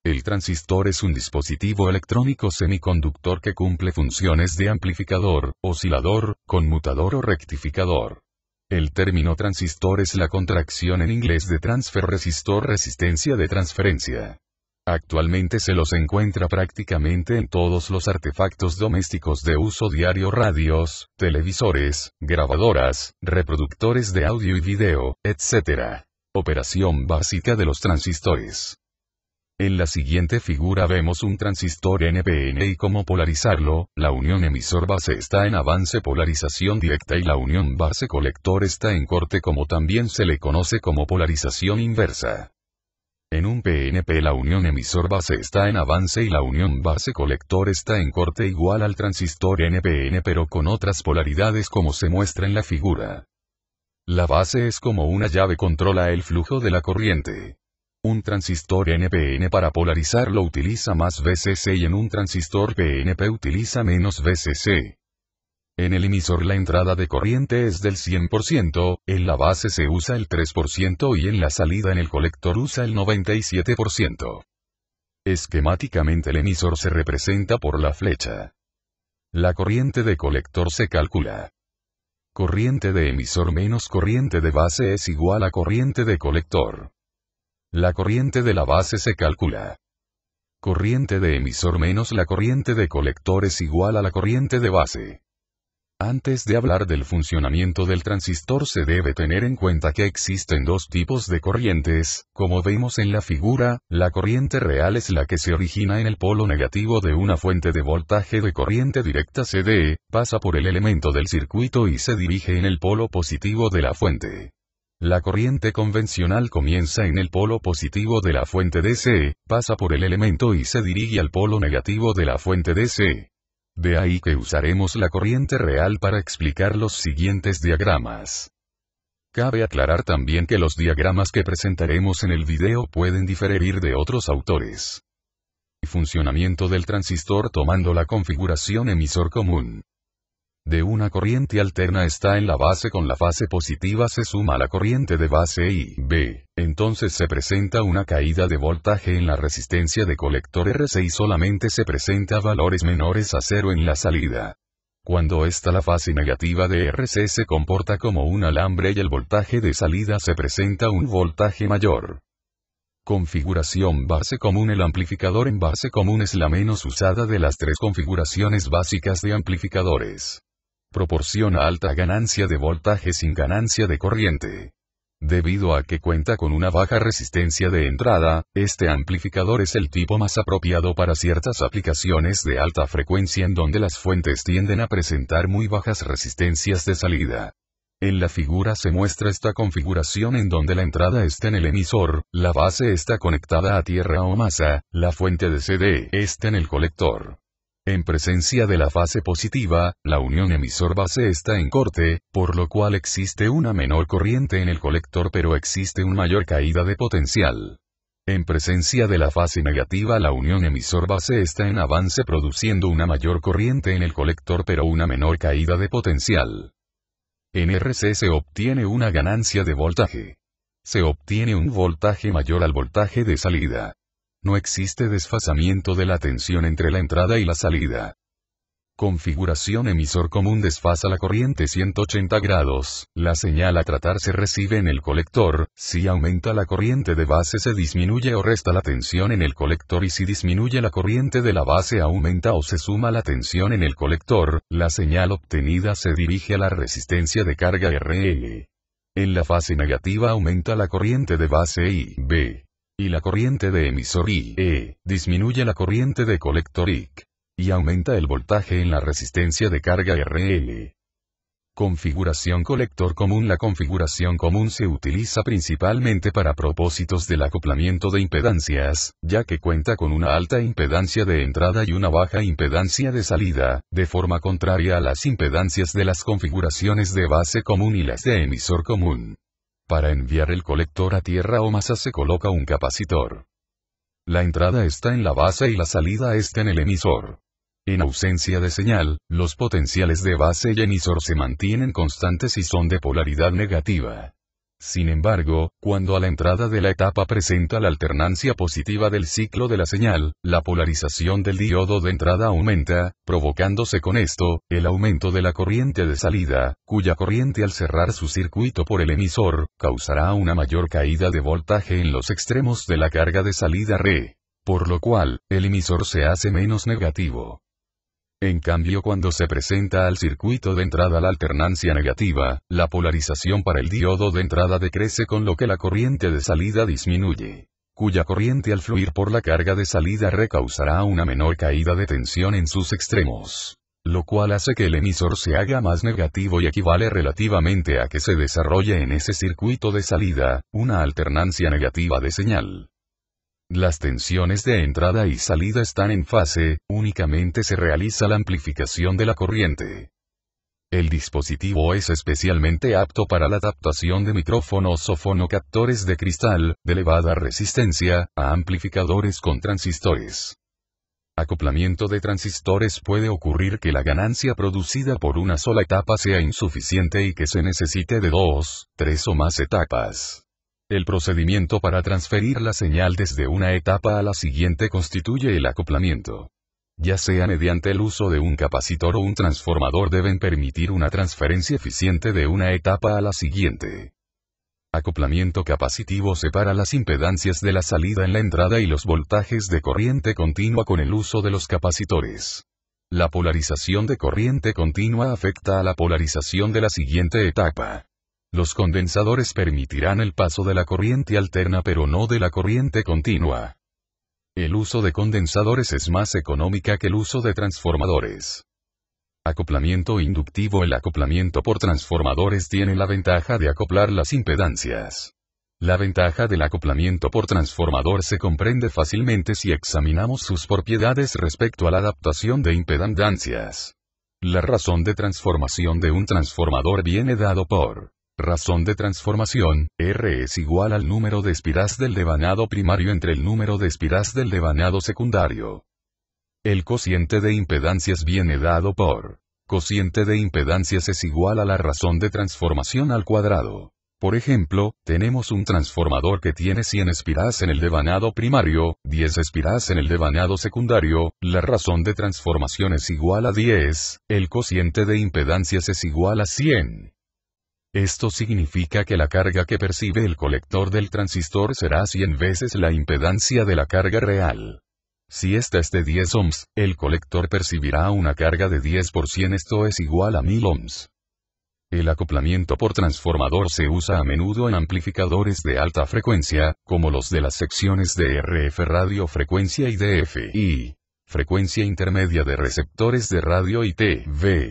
El transistor es un dispositivo electrónico semiconductor que cumple funciones de amplificador, oscilador, conmutador o rectificador. El término transistor es la contracción en inglés de transfer resistor, resistencia de transferencia. Actualmente se los encuentra prácticamente en todos los artefactos domésticos de uso diario: radios, televisores, grabadoras, reproductores de audio y video, etc. Operación básica de los transistores. En la siguiente figura vemos un transistor NPN y cómo polarizarlo. La unión emisor-base está en avance, polarización directa, y la unión base-colector está en corte, como también se le conoce como polarización inversa. En un PNP la unión emisor-base está en avance y la unión base-colector está en corte, igual al transistor NPN, pero con otras polaridades como se muestra en la figura. La base es como una llave, controla el flujo de la corriente. Un transistor NPN para polarizarlo utiliza más VCC y en un transistor PNP utiliza menos VCC. En el emisor la entrada de corriente es del 100%, en la base se usa el 3% y en la salida en el colector usa el 97%. Esquemáticamente el emisor se representa por la flecha. La corriente de colector se calcula. Corriente de emisor menos corriente de base es igual a corriente de colector. La corriente de la base se calcula. Corriente de emisor menos la corriente de colector es igual a la corriente de base. Antes de hablar del funcionamiento del transistor se debe tener en cuenta que existen dos tipos de corrientes. Como vemos en la figura, la corriente real es la que se origina en el polo negativo de una fuente de voltaje de corriente directa CD, pasa por el elemento del circuito y se dirige en el polo positivo de la fuente. La corriente convencional comienza en el polo positivo de la fuente DC, pasa por el elemento y se dirige al polo negativo de la fuente DC. De ahí que usaremos la corriente real para explicar los siguientes diagramas. Cabe aclarar también que los diagramas que presentaremos en el video pueden diferir de otros autores. Funcionamiento del transistor tomando la configuración emisor común. De una corriente alterna está en la base, con la fase positiva se suma la corriente de base y B. Entonces se presenta una caída de voltaje en la resistencia de colector RC y solamente se presenta valores menores a 0 en la salida. Cuando está la fase negativa de RC se comporta como un alambre y el voltaje de salida se presenta un voltaje mayor. Configuración base común. El amplificador en base común es la menos usada de las tres configuraciones básicas de amplificadores. Proporciona alta ganancia de voltaje sin ganancia de corriente. Debido a que cuenta con una baja resistencia de entrada, este amplificador es el tipo más apropiado para ciertas aplicaciones de alta frecuencia en donde las fuentes tienden a presentar muy bajas resistencias de salida. En la figura se muestra esta configuración en donde la entrada está en el emisor, la base está conectada a tierra o masa, la fuente de CD está en el colector. En presencia de la fase positiva, la unión emisor-base está en corte, por lo cual existe una menor corriente en el colector pero existe una mayor caída de potencial. En presencia de la fase negativa la unión emisor-base está en avance produciendo una mayor corriente en el colector pero una menor caída de potencial. En RC se obtiene una ganancia de voltaje. Se obtiene un voltaje mayor al voltaje de salida. No existe desfasamiento de la tensión entre la entrada y la salida. Configuración emisor común. Desfasa la corriente 180 grados, la señal a tratar se recibe en el colector. Si aumenta la corriente de base se disminuye o resta la tensión en el colector y si disminuye la corriente de la base aumenta o se suma la tensión en el colector. La señal obtenida se dirige a la resistencia de carga RL. En la fase negativa aumenta la corriente de base I, B. Y la corriente de emisor I, E. Disminuye la corriente de colector IC. Y aumenta el voltaje en la resistencia de carga RL. Configuración colector común. La configuración común se utiliza principalmente para propósitos del acoplamiento de impedancias, ya que cuenta con una alta impedancia de entrada y una baja impedancia de salida, de forma contraria a las impedancias de las configuraciones de base común y las de emisor común. Para enviar el colector a tierra o masa se coloca un capacitor. La entrada está en la base y la salida está en el emisor. En ausencia de señal, los potenciales de base y emisor se mantienen constantes y son de polaridad negativa. Sin embargo, cuando a la entrada de la etapa presenta la alternancia positiva del ciclo de la señal, la polarización del diodo de entrada aumenta, provocándose con esto, el aumento de la corriente de salida, cuya corriente al cerrar su circuito por el emisor, causará una mayor caída de voltaje en los extremos de la carga de salida Re. Por lo cual, el emisor se hace menos negativo. En cambio, cuando se presenta al circuito de entrada la alternancia negativa, la polarización para el diodo de entrada decrece, con lo que la corriente de salida disminuye, cuya corriente al fluir por la carga de salida Re causará una menor caída de tensión en sus extremos, lo cual hace que el emisor se haga más negativo y equivale relativamente a que se desarrolle en ese circuito de salida, una alternancia negativa de señal. Las tensiones de entrada y salida están en fase, únicamente se realiza la amplificación de la corriente. El dispositivo es especialmente apto para la adaptación de micrófonos o fonocaptores de cristal, de elevada resistencia, a amplificadores con transistores. Acoplamiento de transistores. Puede ocurrir que la ganancia producida por una sola etapa sea insuficiente y que se necesite de 2, 3 o más etapas. El procedimiento para transferir la señal desde una etapa a la siguiente constituye el acoplamiento. Ya sea mediante el uso de un capacitor o un transformador, deben permitir una transferencia eficiente de una etapa a la siguiente. Acoplamiento capacitivo separa las impedancias de la salida en la entrada y los voltajes de corriente continua con el uso de los capacitores. La polarización de corriente continua afecta a la polarización de la siguiente etapa. Los condensadores permitirán el paso de la corriente alterna pero no de la corriente continua. El uso de condensadores es más económica que el uso de transformadores. Acoplamiento inductivo. El acoplamiento por transformadores tiene la ventaja de acoplar las impedancias. La ventaja del acoplamiento por transformador se comprende fácilmente si examinamos sus propiedades respecto a la adaptación de impedancias. La razón de transformación de un transformador viene dado por razón de transformación, R es igual al número de espiras del devanado primario entre el número de espiras del devanado secundario. El cociente de impedancias viene dado por cociente de impedancias es igual a la razón de transformación al cuadrado. Por ejemplo, tenemos un transformador que tiene 100 espiras en el devanado primario, 10 espiras en el devanado secundario, la razón de transformación es igual a 10, el cociente de impedancias es igual a 100. Esto significa que la carga que percibe el colector del transistor será 100 veces la impedancia de la carga real. Si esta es de 10 ohms, el colector percibirá una carga de 10 por 100, esto es igual a 1000 ohms. El acoplamiento por transformador se usa a menudo en amplificadores de alta frecuencia, como los de las secciones de RF radiofrecuencia y DF y frecuencia intermedia de receptores de radio y TV.